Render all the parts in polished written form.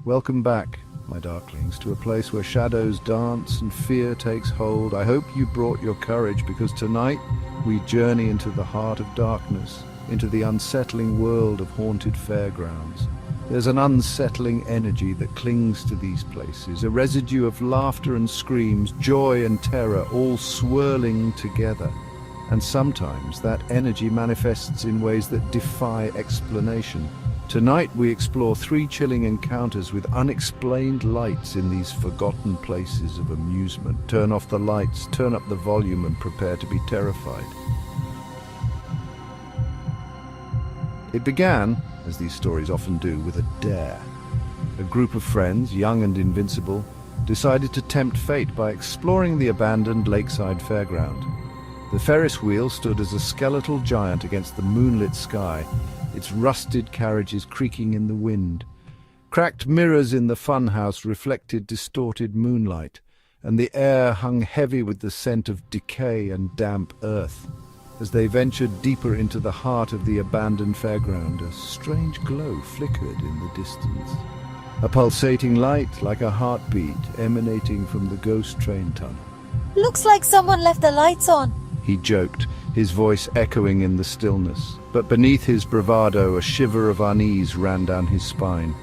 Welcome back, my darklings, to a place where shadows dance and fear takes hold. I hope you brought your courage, because tonight we journey into the heart of darkness, into the unsettling world of haunted fairgrounds. There's an unsettling energy that clings to these places, a residue of laughter and screams, joy and terror, all swirling together. And sometimes that energy manifests in ways that defy explanation. Tonight we explore 3 chilling encounters with unexplained lights in these forgotten places of amusement. Turn off the lights, turn up the volume, and prepare to be terrified. It began, as these stories often do, with a dare. A group of friends, young and invincible, decided to tempt fate by exploring the abandoned lakeside fairground. The Ferris wheel stood as a skeletal giant against the moonlit sky, its rusted carriages creaking in the wind. Cracked mirrors in the funhouse reflected distorted moonlight, and the air hung heavy with the scent of decay and damp earth. As they ventured deeper into the heart of the abandoned fairground, a strange glow flickered in the distance. A pulsating light, like a heartbeat, emanating from the ghost train tunnel. Looks like someone left the lights on, He joked, his voice echoing in the stillness. But beneath his bravado, a shiver of unease ran down his spine.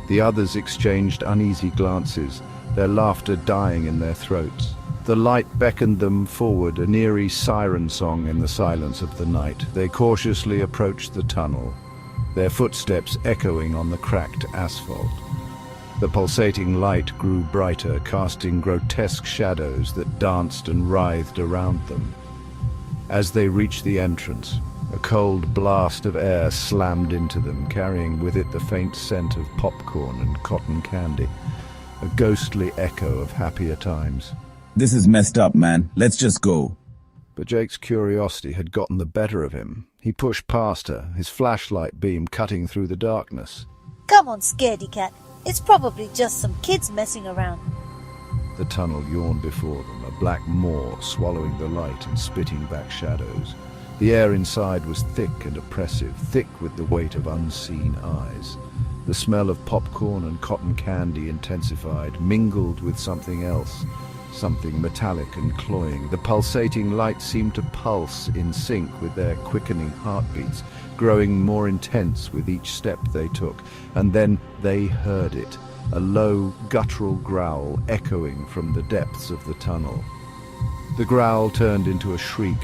The others exchanged uneasy glances, their laughter dying in their throats. The light beckoned them forward, an eerie siren song in the silence of the night. They cautiously approached the tunnel, their footsteps echoing on the cracked asphalt. The pulsating light grew brighter, casting grotesque shadows that danced and writhed around them. As they reached the entrance, a cold blast of air slammed into them, carrying with it the faint scent of popcorn and cotton candy, a ghostly echo of happier times. This is messed up, man. Let's just go. But Jake's curiosity had gotten the better of him. He pushed past her, his flashlight beam cutting through the darkness. Come on, scaredy cat. It's probably just some kids messing around. The tunnel yawned before them, a black maw swallowing the light and spitting back shadows. The air inside was thick and oppressive, thick with the weight of unseen eyes. The smell of popcorn and cotton candy intensified, mingled with something else, something metallic and cloying. The pulsating light seemed to pulse in sync with their quickening heartbeats, growing more intense with each step they took. And then they heard it, a low, guttural growl echoing from the depths of the tunnel. The growl turned into a shriek,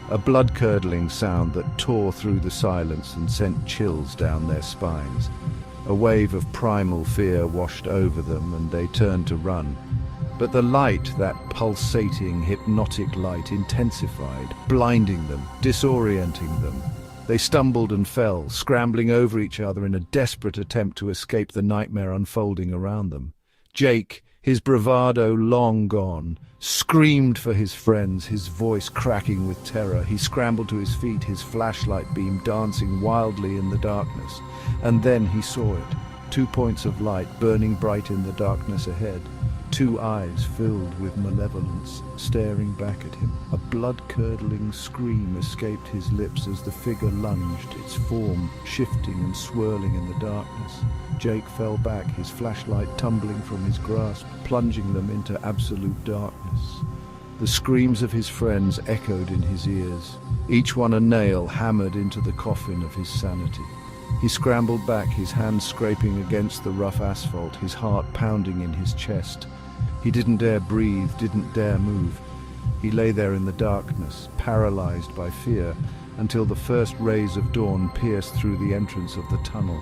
a blood-curdling sound that tore through the silence and sent chills down their spines. A wave of primal fear washed over them, and they turned to run. But the light, that pulsating, hypnotic light, intensified, blinding them, disorienting them. They stumbled and fell, scrambling over each other in a desperate attempt to escape the nightmare unfolding around them. Jake, his bravado long gone, screamed for his friends, his voice cracking with terror. He scrambled to his feet, his flashlight beam dancing wildly in the darkness. And then he saw it, 2 points of light burning bright in the darkness ahead. 2 eyes filled with malevolence, staring back at him. A blood-curdling scream escaped his lips as the figure lunged, its form shifting and swirling in the darkness. Jake fell back, his flashlight tumbling from his grasp, plunging them into absolute darkness. The screams of his friends echoed in his ears, each one a nail hammered into the coffin of his sanity. He scrambled back, his hands scraping against the rough asphalt, his heart pounding in his chest. He didn't dare breathe, didn't dare move. He lay there in the darkness, paralyzed by fear, until the first rays of dawn pierced through the entrance of the tunnel.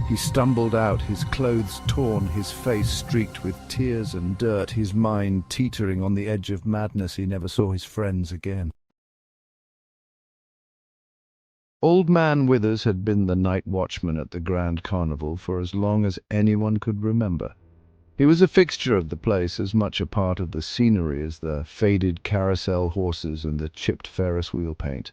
He stumbled out, his clothes torn, his face streaked with tears and dirt, his mind teetering on the edge of madness. He never saw his friends again. Old Man Withers had been the night watchman at the Grand Carnival for as long as anyone could remember. He was a fixture of the place, as much a part of the scenery as the faded carousel horses and the chipped Ferris wheel paint.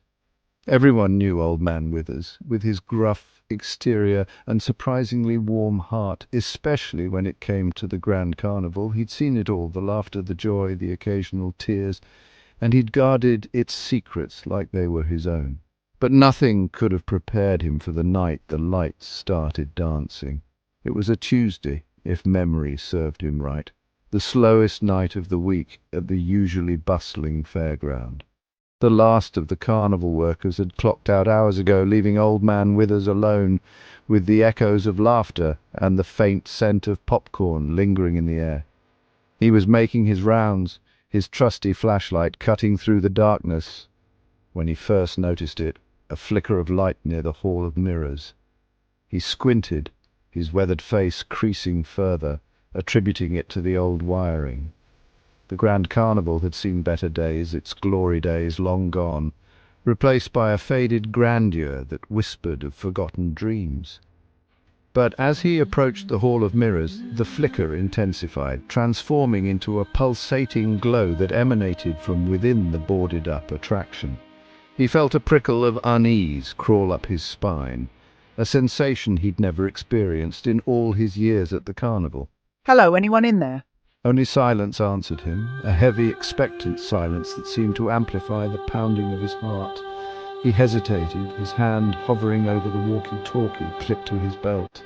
Everyone knew Old Man Withers, with his gruff exterior and surprisingly warm heart, especially when it came to the Grand Carnival. He'd seen it all, the laughter, the joy, the occasional tears, and he'd guarded its secrets like they were his own. But nothing could have prepared him for the night the lights started dancing. It was a Tuesday, if memory served him right. The slowest night of the week at the usually bustling fairground. The last of the carnival workers had clocked out hours ago, leaving old man Withers alone, with the echoes of laughter and the faint scent of popcorn lingering in the air. He was making his rounds, his trusty flashlight cutting through the darkness, when he first noticed it, a flicker of light near the Hall of Mirrors. He squinted, his weathered face creasing further, attributing it to the old wiring. The Grand Carnival had seen better days, its glory days long gone, replaced by a faded grandeur that whispered of forgotten dreams. But as he approached the Hall of Mirrors, the flicker intensified, transforming into a pulsating glow that emanated from within the boarded-up attraction. He felt a prickle of unease crawl up his spine, a sensation he'd never experienced in all his years at the carnival. Hello, anyone in there? Only silence answered him, a heavy, expectant silence that seemed to amplify the pounding of his heart. He hesitated, his hand hovering over the walkie-talkie clipped to his belt.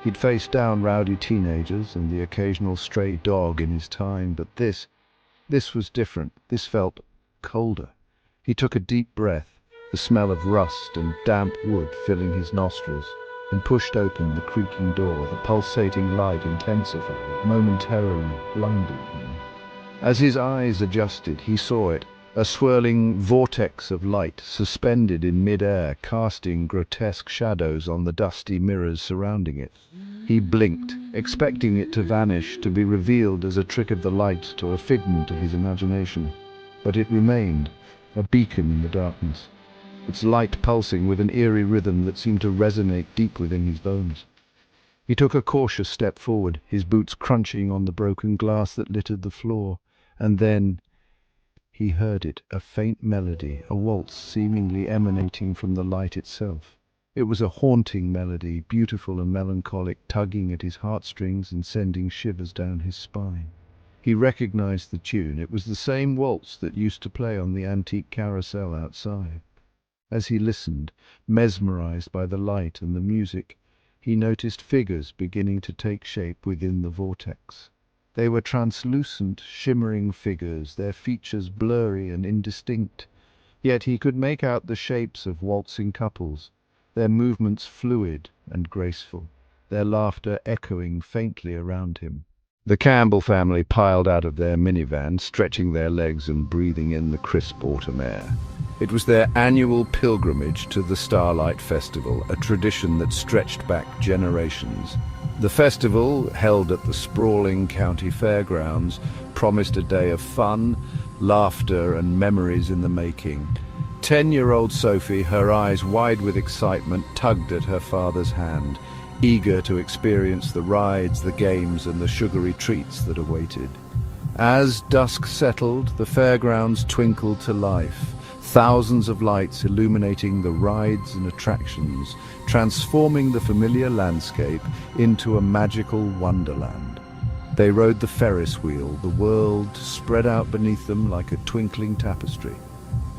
He'd faced down rowdy teenagers and the occasional stray dog in his time, but this was different. This felt colder. He took a deep breath, the smell of rust and damp wood filling his nostrils, and pushed open the creaking door. The pulsating light intensified, momentarily blinded him. As his eyes adjusted, he saw it, a swirling vortex of light suspended in mid-air, casting grotesque shadows on the dusty mirrors surrounding it. He blinked, expecting it to vanish, to be revealed as a trick of the light or a figment of his imagination. But it remained, a beacon in the darkness, its light pulsing with an eerie rhythm that seemed to resonate deep within his bones. He took a cautious step forward, his boots crunching on the broken glass that littered the floor, and then he heard it, a faint melody, a waltz seemingly emanating from the light itself. It was a haunting melody, beautiful and melancholic, tugging at his heartstrings and sending shivers down his spine. He recognized the tune. It was the same waltz that used to play on the antique carousel outside. As he listened, mesmerized by the light and the music, he noticed figures beginning to take shape within the vortex. They were translucent, shimmering figures, their features blurry and indistinct, yet he could make out the shapes of waltzing couples, their movements fluid and graceful, their laughter echoing faintly around him. The Campbell family piled out of their minivan, stretching their legs and breathing in the crisp autumn air. It was their annual pilgrimage to the Starlight Festival, a tradition that stretched back generations. The festival, held at the sprawling county fairgrounds, promised a day of fun, laughter and memories in the making. 10-year-old Sophie, her eyes wide with excitement, tugged at her father's hand, eager to experience the rides, the games and the sugary treats that awaited. As dusk settled, the fairgrounds twinkled to life, thousands of lights illuminating the rides and attractions, transforming the familiar landscape into a magical wonderland. They rode the Ferris wheel, the world spread out beneath them like a twinkling tapestry.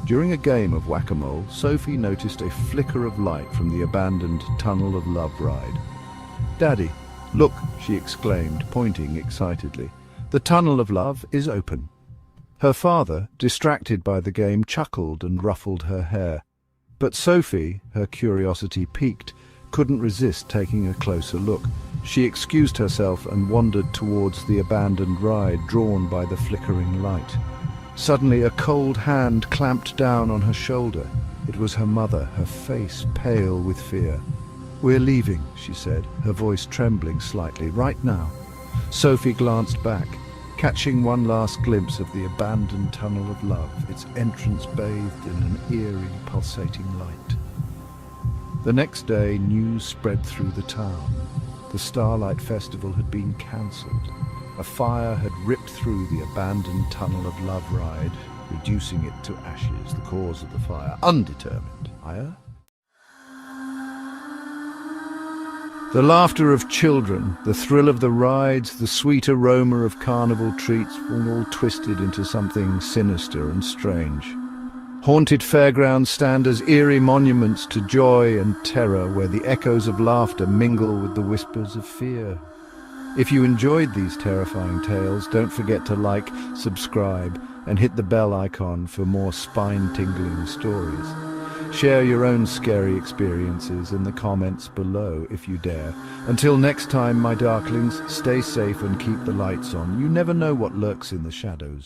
During a game of whack-a-mole, Sophie noticed a flicker of light from the abandoned Tunnel of Love ride. "Daddy, look," she exclaimed, pointing excitedly. "The Tunnel of Love is open." Her father, distracted by the game, chuckled and ruffled her hair. But Sophie, her curiosity piqued, couldn't resist taking a closer look. She excused herself and wandered towards the abandoned ride, drawn by the flickering light. Suddenly, a cold hand clamped down on her shoulder. It was her mother, her face pale with fear. "We're leaving," she said, her voice trembling slightly, "right now." Sophie glanced back, catching one last glimpse of the abandoned Tunnel of Love, its entrance bathed in an eerie, pulsating light. The next day, news spread through the town. The Starlight Festival had been cancelled. A fire had ripped through the abandoned Tunnel of Love ride, reducing it to ashes. The cause of the fire, undetermined. Fire? The laughter of children, the thrill of the rides, the sweet aroma of carnival treats were all twisted into something sinister and strange. Haunted fairgrounds stand as eerie monuments to joy and terror, where the echoes of laughter mingle with the whispers of fear. If you enjoyed these terrifying tales, don't forget to like, subscribe, and hit the bell icon for more spine-tingling stories. Share your own scary experiences in the comments below if you dare. Until next time, my darklings, stay safe and keep the lights on. You never know what lurks in the shadows.